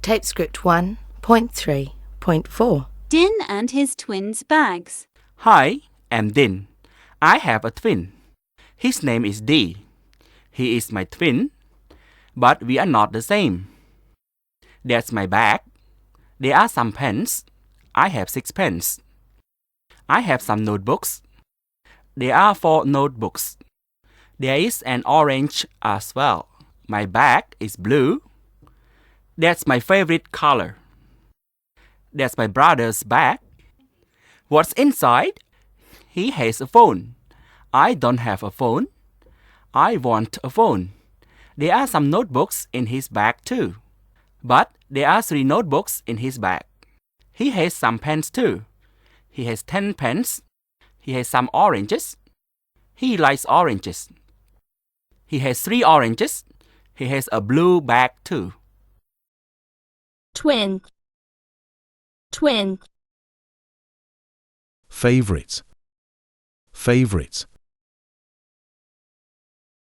Tapescript 1.3.4. Din and his twins' bags. Hi, I'm Din. I have a twin. His name is D. He is my twin, but we are not the same. That's my bag. There are some pens. I have 6 pens. I have some notebooks. There are 4 notebooks. There is an orange as well. My bag is blue. That's my favorite color. That's my brother's bag. What's inside? He has a phone. I don't have a phone. I want a phone. There are some notebooks in his bag too. But there are 3 notebooks in his bag. He has some pens too. He has 10 pens. He has some oranges. He likes oranges. He has 3 oranges. He has a blue bag too. Twin. Twin. Favorite. Favorite.